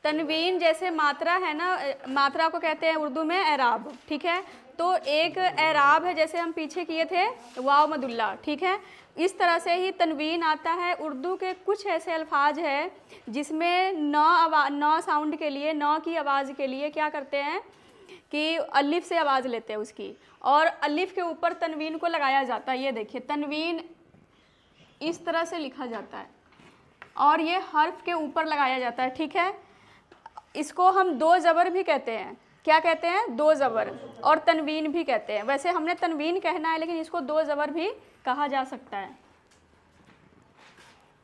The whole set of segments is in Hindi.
तनवीन जैसे मात्रा है ना, मात्रा को कहते हैं उर्दू में एराब, ठीक है। तो एक एराब है, जैसे हम पीछे किए थे वाव मदुल्ला, ठीक है। इस तरह से ही तनवीन आता है। उर्दू के कुछ ऐसे अल्फाज हैं जिसमें नौ साउंड के लिए, नौ की आवाज़ के लिए क्या करते हैं कि अलिफ से आवाज़ लेते हैं उसकी, और अलिफ के ऊपर तनवीन को लगाया जाता है। ये देखिए तनवीन इस तरह से लिखा जाता है और ये हर्फ के ऊपर लगाया जाता है, ठीक है। इसको हम दो ज़बर भी कहते हैं। क्या कहते हैं? दो ज़बर, और तनवीन भी कहते हैं। वैसे हमने तनवीन कहना है, लेकिन इसको दो ज़बर भी कहा जा सकता है।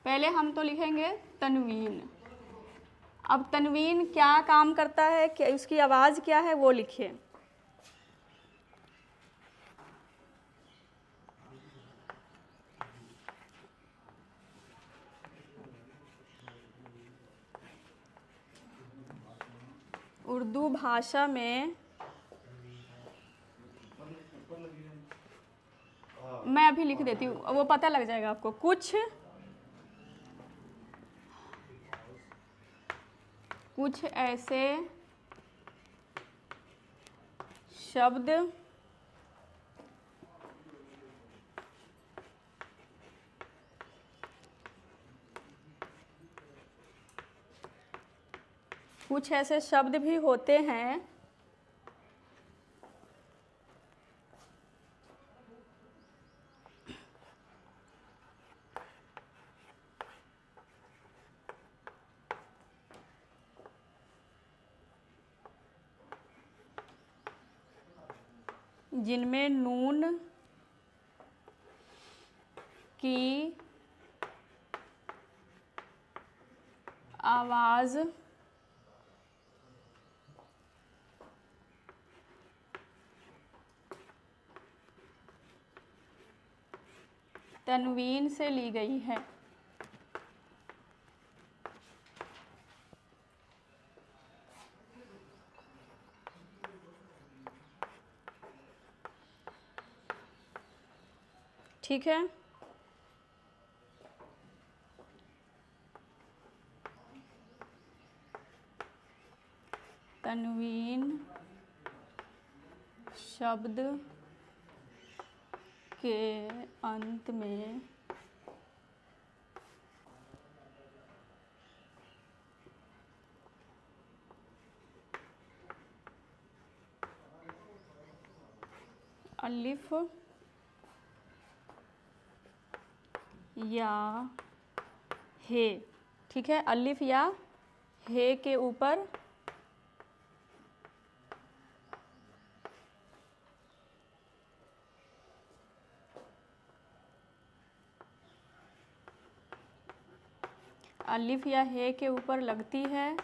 पहले हम तो लिखेंगे तनवीन। अब तनवीन क्या काम करता है, क्या उसकी आवाज़ क्या है, वो लिखिए। उर्दू भाषा में मैं अभी लिख देती हूँ, वो पता लग जाएगा आपको। कुछ ऐसे शब्द भी होते हैं जिनमें नून की आवाज़ तनवीन से ली गई है। ठीक है। तनवीन शब्द के अंत में अलिफ या हे, ठीक है। अलिफ या हे के ऊपर अलिफ या हे के ऊपर लगती है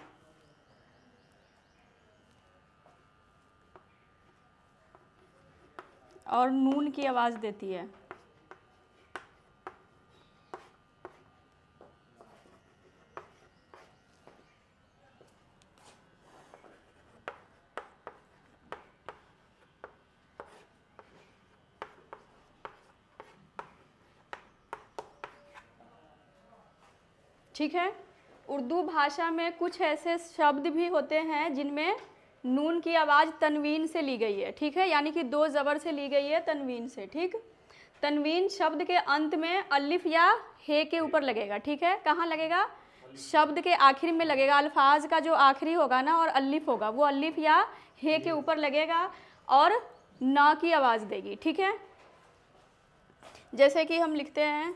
और नून की आवाज़ देती है। ठीक है। उर्दू भाषा में कुछ ऐसे शब्द भी होते हैं जिनमें नून की आवाज़ तनवीन से ली गई है, ठीक है, यानी कि दो ज़बर से ली गई है, तनवीन से। ठीक, तनवीन शब्द के अंत में अलिफ या हे के ऊपर लगेगा, ठीक है। कहाँ लगेगा? शब्द के आखिर में लगेगा। अल्फाज का जो आखिरी होगा ना और अलिफ होगा, वो अलिफ या हे के ऊपर लगेगा और ना की आवाज़ देगी, ठीक है। जैसे कि हम लिखते हैं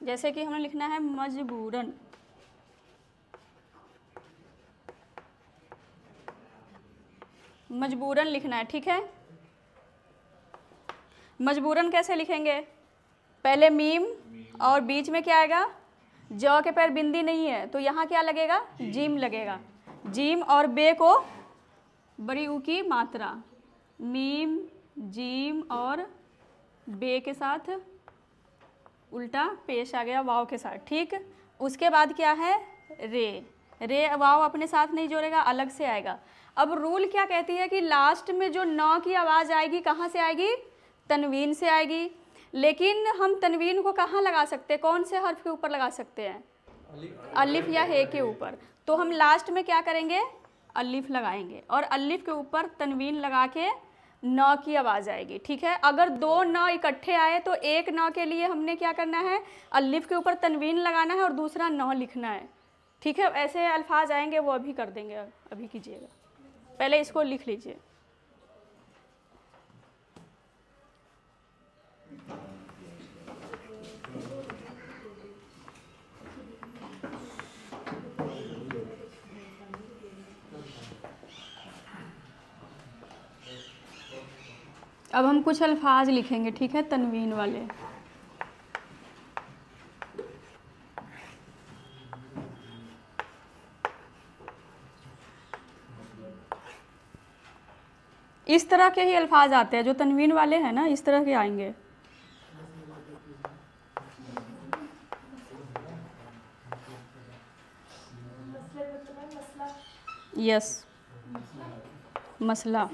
जैसे कि हमें लिखना है मजबूरन, मजबूरन लिखना है, ठीक है। मजबूरन कैसे लिखेंगे? पहले मीम और बीच में क्या आएगा? जौ के पैर बिंदी नहीं है तो यहाँ क्या लगेगा? जीम लगेगा। जीम और बे को बड़ी ऊ की मात्रा, मीम जीम और बे के साथ उल्टा पेश आ गया वाव के साथ, ठीक। उसके बाद क्या है? रे, रे वाव अपने साथ नहीं जोड़ेगा, अलग से आएगा। अब रूल क्या कहती है कि लास्ट में जो नौ की आवाज़ आएगी कहाँ से आएगी? तनवीन से आएगी। लेकिन हम तनवीन को कहाँ लगा सकते हैं, कौन से हर्फ के ऊपर लगा सकते हैं, अलिफ या हे के ऊपर। तो हम लास्ट में क्या करेंगे, अलिफ लगाएंगे और अलिफ के ऊपर तनवीन लगा के न की आवाज़ आएगी। ठीक है, अगर दो न इकट्ठे आए तो एक न के लिए हमने क्या करना है, अलिफ के ऊपर तनवीन लगाना है और दूसरा न लिखना है। ठीक है, ऐसे अल्फाज आएंगे वो अभी कर देंगे, अभी कीजिएगा, पहले इसको लिख लीजिए। अब हम कुछ अल्फाज लिखेंगे, ठीक है, तनवीन वाले। इस तरह के ही अल्फाज आते हैं जो तनवीन वाले हैं ना, इस तरह के आएंगे। यस, मसला।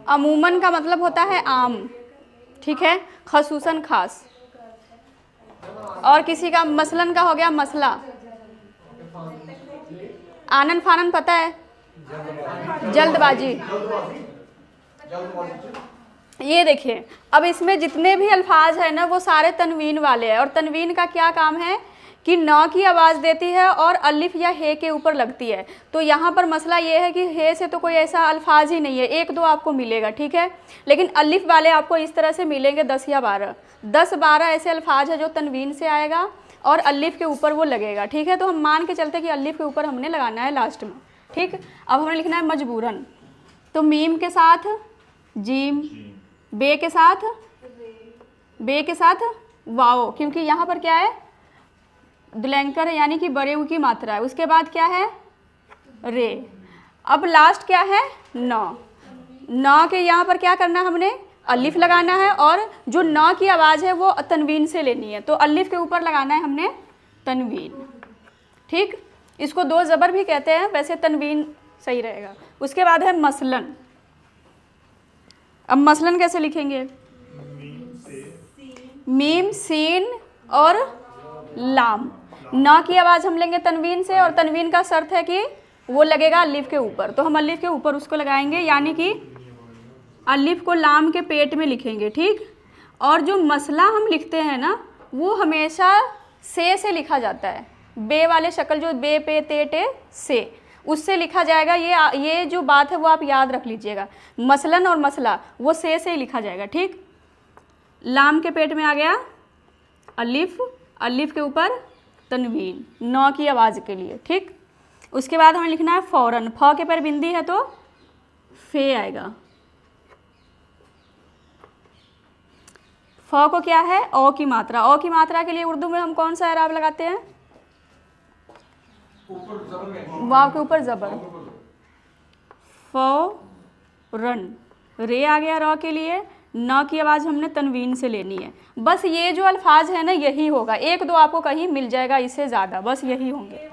अमूमन का मतलब होता है आम, ठीक है, खसूसन खास। और किसी का मसलन का हो गया मसला। आनन फानन पता है, जल्दबाजी। ये देखिए, अब इसमें जितने भी अल्फाज हैं ना वो सारे तनवीन वाले हैं, और तनवीन का क्या काम है कि न की आवाज़ देती है और अलिफ या हे के ऊपर लगती है। तो यहाँ पर मसला ये है कि हे से तो कोई ऐसा अल्फाज ही नहीं है, एक दो आपको मिलेगा, ठीक है, लेकिन अलिफ वाले आपको इस तरह से मिलेंगे 10 या 12, 10-12 ऐसे अल्फाज है जो तनवीन से आएगा और अलिफ के ऊपर वो लगेगा। ठीक है, तो हम मान के चलते कि अलिफ के ऊपर हमने लगाना है लास्ट में। ठीक, अब हमें लिखना है मजबूरन, तो मीम के साथ जीम, बे के साथ वाओ, क्योंकि यहाँ पर क्या है, दुलैंकर है, यानी कि बड़े ऊ की मात्रा है। उसके बाद क्या है, रे। अब लास्ट क्या है, न के यहाँ पर क्या करना है, हमने अलिफ लगाना है और जो न की आवाज़ है वो तनवीन से लेनी है, तो अलिफ के ऊपर लगाना है हमने तनवीन। ठीक, इसको दो ज़बर भी कहते हैं, वैसे तनवीन सही रहेगा। उसके बाद है मसलन। अब मसलन कैसे लिखेंगे, मीम सीन और लाम, न की आवाज़ हम लेंगे तनवीन से, और तनवीन का शर्त है कि वो लगेगा अलिफ के ऊपर, तो हम अलिफ के ऊपर उसको लगाएंगे, यानी कि अलिफ को लाम के पेट में लिखेंगे। ठीक, और जो मसला हम लिखते हैं ना वो हमेशा से लिखा जाता है, बे वाले शक्ल जो बे पे ते टे से, उससे लिखा जाएगा। ये जो बात है वो आप याद रख लीजिएगा, मसलन और मसला वो से ही लिखा जाएगा। ठीक, लाम के पेट में आ गया अलिफ, अलिफ के ऊपर तनवीन न की आवाज़ के लिए। ठीक, उसके बाद हमें लिखना है फ़ौरन, फ के पर बिंदी है तो फे आएगा। फ को क्या है, ओ की मात्रा, ओ की मात्रा के लिए उर्दू में हम कौन सा एराब लगाते हैं, वाव के ऊपर ज़बर, फ़ौरन। रे आ गया र के लिए, न की आवाज़ हमने तनवीन से लेनी है। बस ये जो अल्फाज है ना यही होगा, एक दो आपको कहीं मिल जाएगा, इससे ज़्यादा बस यही होंगे।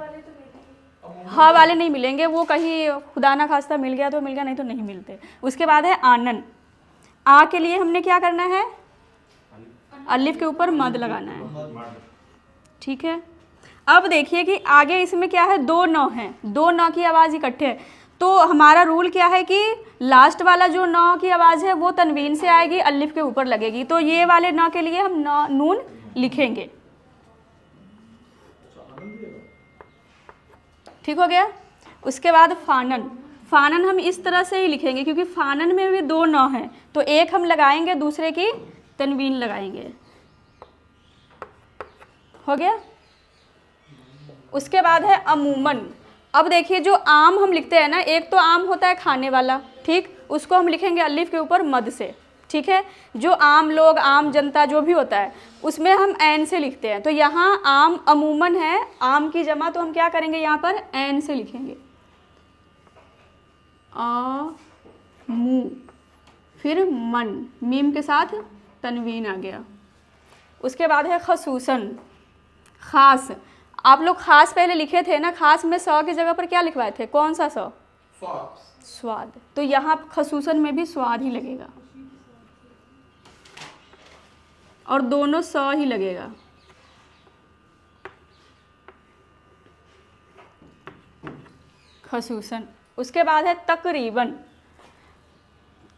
हाँ वाले नहीं मिलेंगे, वो कहीं खुदा ना खास्ता मिल गया तो मिल गया, नहीं तो नहीं मिलते। उसके बाद है आनन, आ के लिए हमने क्या करना है, अलिफ के ऊपर मद लगाना है। ठीक है, अब देखिए कि आगे इसमें क्या है, दो न हैं, दो न की आवाज़ इकट्ठे है, तो हमारा रूल क्या है कि लास्ट वाला जो न की आवाज़ है वो तनवीन से आएगी, अलिफ के ऊपर लगेगी। तो ये वाले न के लिए हम नून लिखेंगे। ठीक हो गया। उसके बाद फानन, फानन हम इस तरह से ही लिखेंगे क्योंकि फानन में भी दो न है, तो एक हम लगाएंगे, दूसरे की तनवीन लगाएंगे। हो गया। उसके बाद है अमूमन। अब देखिए जो आम हम लिखते हैं ना, एक तो आम होता है खाने वाला, ठीक, उसको हम लिखेंगे अलिफ के ऊपर मद से, ठीक है। जो आम लोग, आम जनता जो भी होता है उसमें हम ऐन से लिखते हैं। तो यहाँ आम अमूमन है, आम की जमा, तो हम क्या करेंगे यहाँ पर ऐन से लिखेंगे, आ मू, फिर मन, मीम के साथ तनवीन आ गया। उसके बाद है खसूसन, खास। आप लोग खास पहले लिखे थे ना, खास में सौ की जगह पर क्या लिखवाए थे, कौन सा सौ, स्वाद। तो यहाँ खसूसन में भी स्वाद ही लगेगा और दोनों सौ ही लगेगा। खसूसन। उसके बाद है तकरीबन,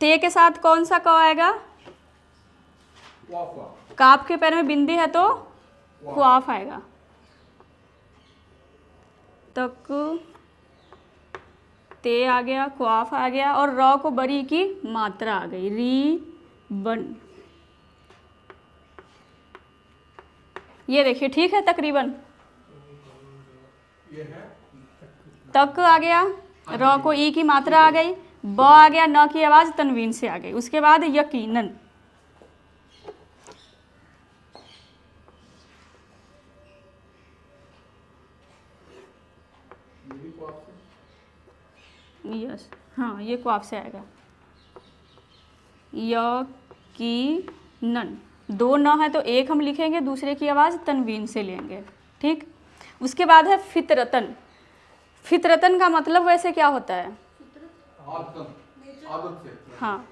ते के साथ कौन सा क आएगा, काफ के पैर में बिंदी है तो क्वाफ आएगा। तक, ते आ गया, क्वाफ आ गया, और रॉ को बरी की मात्रा आ गई, री बन। ये देखिए, ठीक है। तकरीबन तक आ गया, रॉ को ई की मात्रा आ गई, ब आ गया, न की आवाज़ तनवीन से आ गई। उसके बाद यकीनन, यस, हाँ, ये क्वाफ से आएगा। यकीनन, दो न है तो एक हम लिखेंगे, दूसरे की आवाज़ तनवीन से लेंगे, ठीक। उसके बाद है फितरतन। फितरतन का मतलब वैसे क्या होता है, हाँ,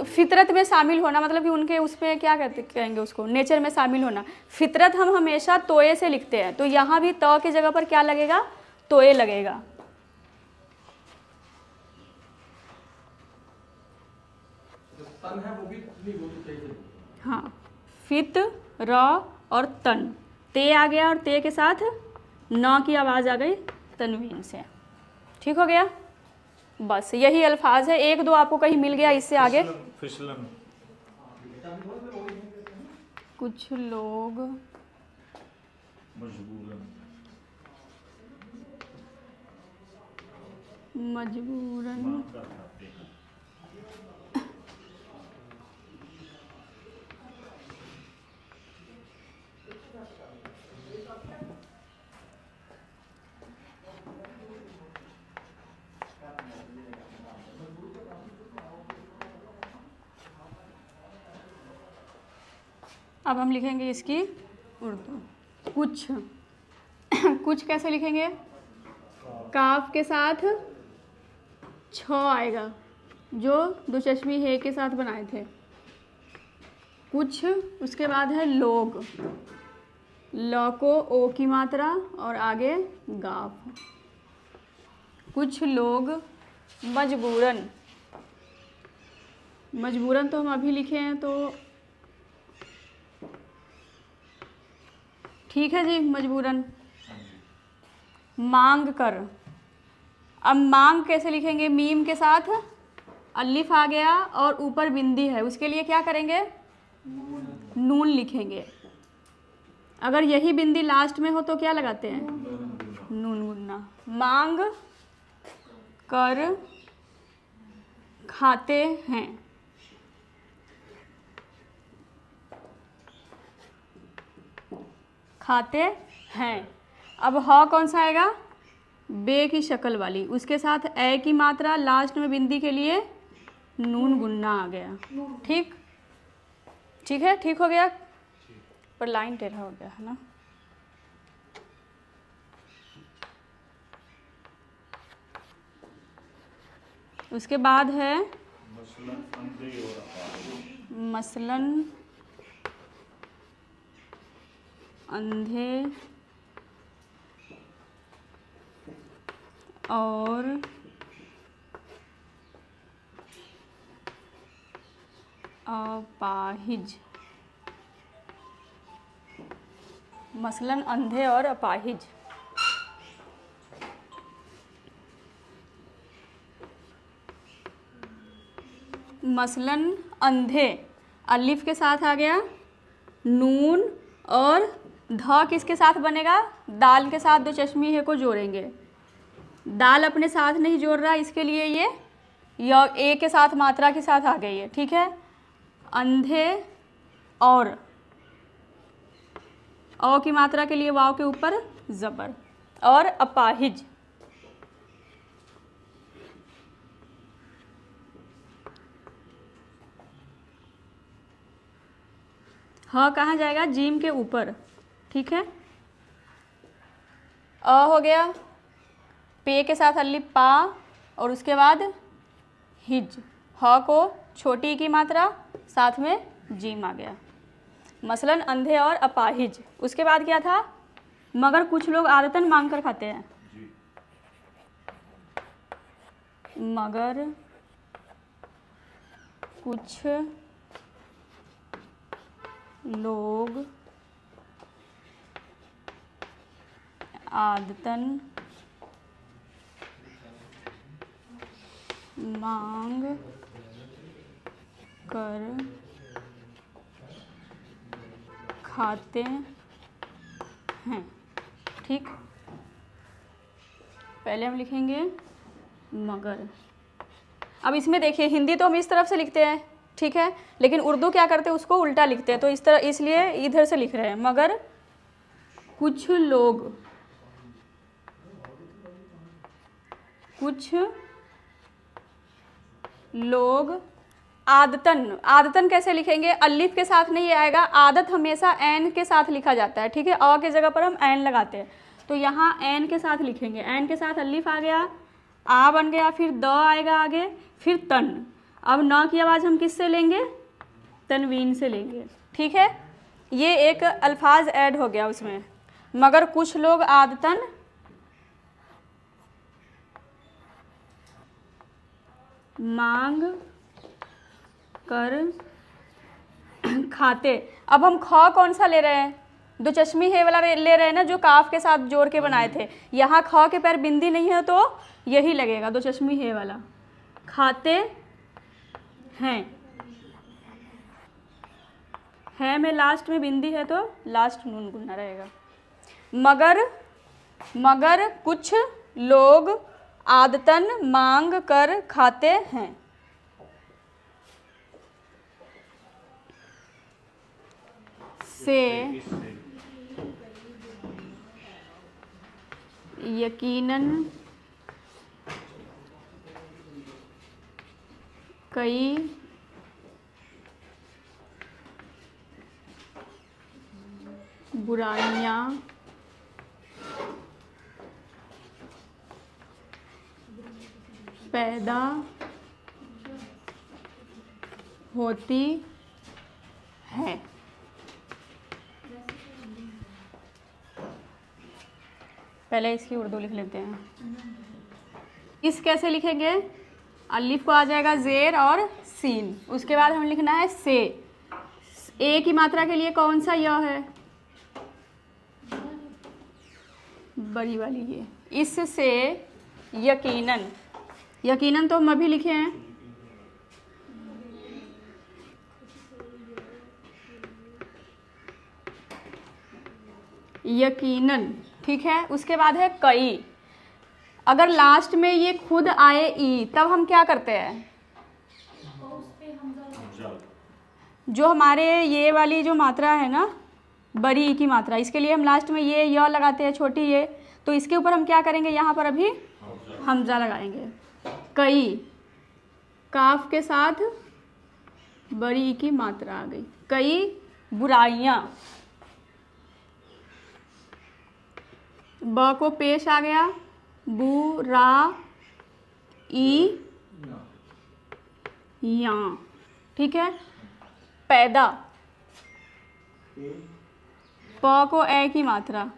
फितरत में शामिल होना, मतलब कि उनके उस पर क्या कहेंगे उसको, नेचर में शामिल होना। फितरत हम हमेशा तोए से लिखते हैं, तो यहाँ भी त की जगह पर क्या लगेगा, तोए लगेगा। तन है वो भी, हाँ, फित, र और तन, ते आ गया और ते के साथ न की आवाज़ आ गई तनवीन से। ठीक हो गया। बस यही अल्फाज है, एक दो आपको कहीं मिल गया, इससे आगे फिसलन। कुछ लोग मजबूरन अब हम लिखेंगे इसकी उर्दू। कुछ कुछ कैसे लिखेंगे, काफ के साथ छ आएगा, जो दो चश्मी हे के साथ बनाए थे, कुछ। उसके बाद है लोग, ल को ओ की मात्रा और आगे गाफ। कुछ लोग मजबूरन, मजबूरन तो हम अभी लिखे हैं तो ठीक है जी, मजबूरन। मांग कर, अब मांग कैसे लिखेंगे, मीम के साथ अलिफ आ गया और ऊपर बिंदी है, उसके लिए क्या करेंगे, नून लिखेंगे। अगर यही बिंदी लास्ट में हो तो क्या लगाते हैं, नून गुन्ना। मांग कर खाते हैं, खाते हैं। अब ह कौन सा आएगा, बे की शक्ल वाली, उसके साथ ए की मात्रा, लास्ट में बिंदी के लिए नून गुन्ना आ गया। ठीक, ठीक है, ठीक हो गया, पर लाइन टेढ़ा हो गया है ना। उसके बाद है मसलन अंधे और अपाहिज, मसलन अंधे और अपाहिज। मसलन अंधे, अलिफ के साथ आ गया, नून और ध किसके साथ बनेगा, दाल के साथ, दो चश्मी है को जोड़ेंगे। दाल अपने साथ नहीं जोड़ रहा, इसके लिए ये य ए के साथ मात्रा के साथ आ गई है, ठीक है। अंधे और औ की मात्रा के लिए वाव के ऊपर ज़बर, और अपाहिज। ह कहाँ जाएगा, जीम के ऊपर, ठीक है। अ हो गया, पे के साथ अलिफ पा, और उसके बाद हिज, ह को छोटी की मात्रा, साथ में जीम आ गया। मसलन अंधे और अपाहिज। उसके बाद क्या था, मगर कुछ लोग आदतन मांग कर खाते हैं। मगर कुछ लोग आदतन मांग कर खाते हैं, ठीक। पहले हम लिखेंगे मगर। अब इसमें देखिए, हिंदी तो हम इस तरफ से लिखते हैं, ठीक है, लेकिन उर्दू क्या करते हैं, उसको उल्टा लिखते हैं। तो इस तरह, इसलिए इधर से लिख रहे हैं, मगर कुछ लोग आदतन, आदतन कैसे लिखेंगे, अलिफ के साथ नहीं आएगा, आदत हमेशा एन के साथ लिखा जाता है, ठीक है। अ के जगह पर हम एन लगाते हैं, तो यहाँ एन के साथ लिखेंगे। एन के साथ अलिफ आ गया, आ बन गया, फिर द आएगा आगे, फिर तन। अब न की आवाज़ हम किससे लेंगे, तनवीन से लेंगे, ठीक है। ये एक अल्फाज ऐड हो गया उसमें। मगर कुछ लोग आदतन मांग कर खाते। अब हम ख कौन सा ले रहे हैं, दो चश्मी है वाला ले रहे हैं ना, जो काफ के साथ जोड़ के बनाए थे। यहाँ ख के पैर बिंदी नहीं है तो यही लगेगा, दो चश्मी है वाला। खाते हैं, है में लास्ट में बिंदी है तो लास्ट नून गुना रहेगा। मगर कुछ लोग आदतन मांग कर खाते हैं। से यकीनन कई बुराइयां पैदा होती है। पहले इसकी उर्दू लिख लेते हैं। इस कैसे लिखेंगे, अलिफ को आ जाएगा जेर और सीन, उसके बाद हमें लिखना है से। ए की मात्रा के लिए कौन सा य है, बड़ी वाली ये। इससे यकीनन, यकीनन तो हम अभी लिखे हैं, यकीनन, ठीक है। उसके बाद है कई। अगर लास्ट में ये खुद आए ई, तब हम क्या करते हैं, जो हमारे ये वाली जो मात्रा है ना, बड़ी ई की मात्रा, इसके लिए हम लास्ट में ये य लगाते हैं, छोटी ये, तो इसके ऊपर हम क्या करेंगे, यहाँ पर अभी हमजा लगाएंगे। कई, काफ के साथ बड़ी ई की मात्रा आ गई। कई बुराइयाँ, ब को पेश आ गया, बुरा ई या, ठीक है। पैदा, प को ए की मात्रा,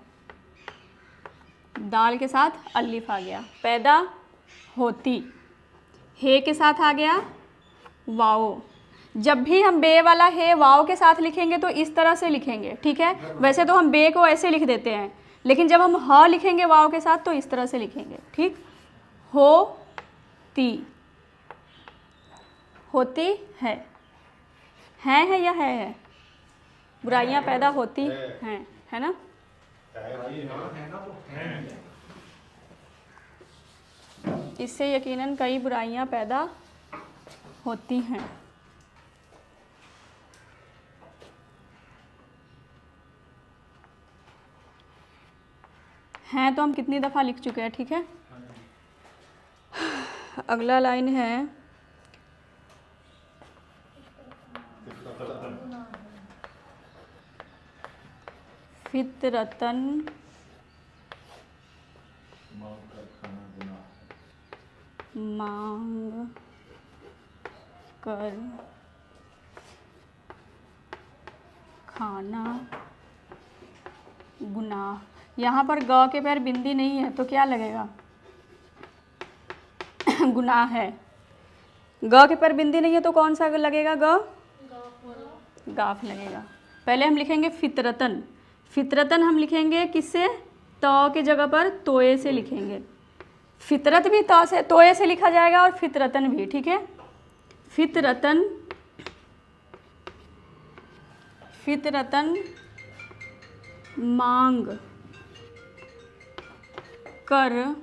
दाल के साथ अलिफ आ गया, पैदा होती। हे के साथ आ गया वाओ। जब भी हम बे वाला है वाव के साथ लिखेंगे तो इस तरह से लिखेंगे, ठीक है। वैसे तो हम बे को ऐसे लिख देते हैं, लेकिन जब हम ह लिखेंगे वाव के साथ तो इस तरह से लिखेंगे, ठीक। हो ती, होती है या है? बुराइयां पैदा होती हैं, है ना। इससे यकीनन कई बुराइयां पैदा होती हैं। हैं तो हम कितनी दफ़ा लिख चुके हैं, ठीक है। अगला लाइन है फितरतन मांग कर खाना गुनाह। यहाँ पर ग के पैर बिंदी नहीं है तो क्या लगेगा? गुनाह है। ग के पैर बिंदी नहीं है तो कौन सा लगेगा? गाफ लगेगा। पहले हम लिखेंगे फितरतन। फितरतन हम लिखेंगे किससे? तो के जगह पर तोए से लिखेंगे। फितरत भी तो से तोए से लिखा जाएगा और फितरतन भी, ठीक है। फितरतन, फितरतन मांग कर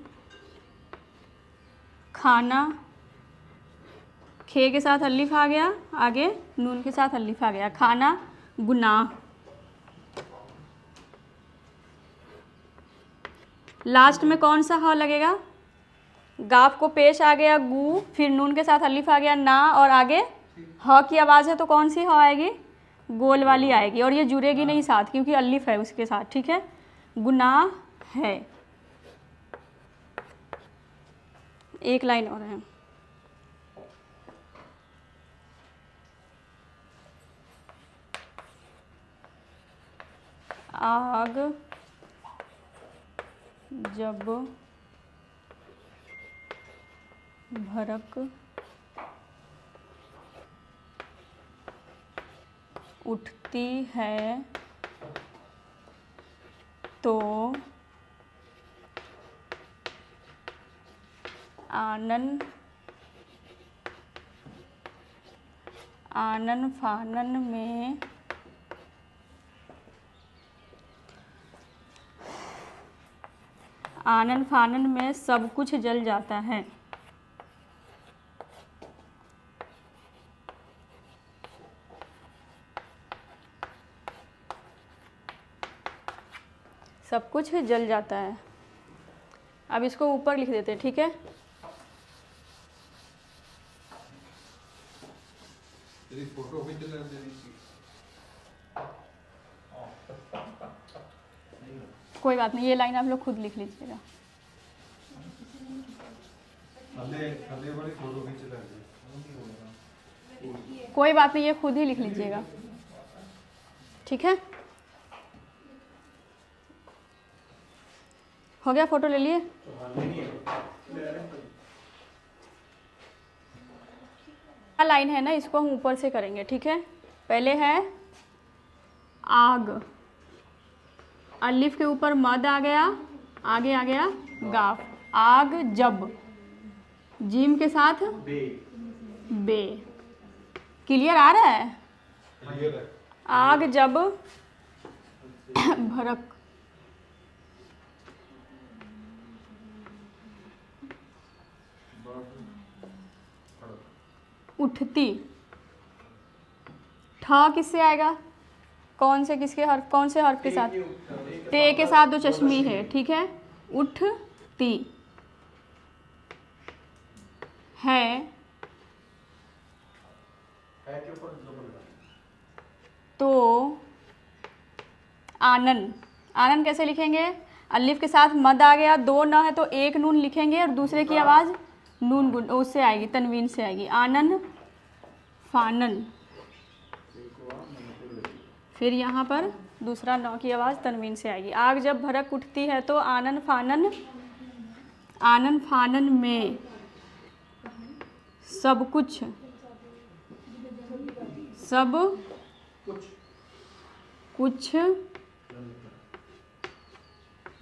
खाना, खे के साथ अलिफ आ गया, आगे नून के साथ अलिफ आ गया, खाना गुनाह। लास्ट में कौन सा ह लगेगा? गाफ को पेश आ गया गू, फिर नून के साथ अलिफ आ गया ना, और आगे ह की आवाज़ है तो कौन सी ह आएगी? गोल वाली आएगी, और ये जुड़ेगी नहीं साथ क्योंकि अलिफ है उसके साथ, ठीक है। गुनाह है। एक लाइन और है। आग जब भड़क उठती है तो आनन फानन में आनन फानन में सब कुछ जल जाता है। सब कुछ जल जाता है। अब इसको ऊपर लिख देते हैं, ठीक है। फोटो भी चला देनी चाहिए। कोई बात नहीं, ये लाइन आप लोग खुद लिख लीजिएगा। वाली फोटो भी चला दे। कोई बात नहीं, ये खुद ही लिख लीजिएगा, ठीक है। हो गया, फोटो ले लिए। लाइन है ना, इसको हम ऊपर से करेंगे, ठीक है। पहले है आग, अलिफ के ऊपर मद आ गया, आगे आ गया गाफ। आग जब, जीम के साथ बे। क्लियर आ रहा है? आग जब भड़क उठती। ठ किससे आएगा? कौन से किसके हर्फ, कौन से हर्फ के साथ? ते के साथ दो चश्मी है, ठीक है। उठती है तो आनन। आनन कैसे लिखेंगे? अलिफ के साथ मद आ गया, दो न है तो एक नून लिखेंगे और दूसरे की आवाज़ नून गुन उससे आएगी, तनवीन से आएगी। आनन फानन, फिर यहाँ पर दूसरा नौ की आवाज़ तनवीन से आएगी। आग जब भड़क उठती है तो आनन फानन में सब कुछ सब कुछ कुछ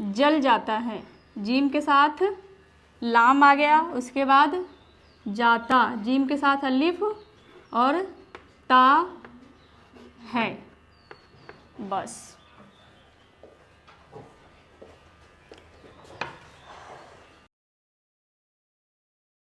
जल जाता है। जीम के साथ लाम आ गया, उसके बाद जाता, जीम के साथ अलिफ और ता है, बस।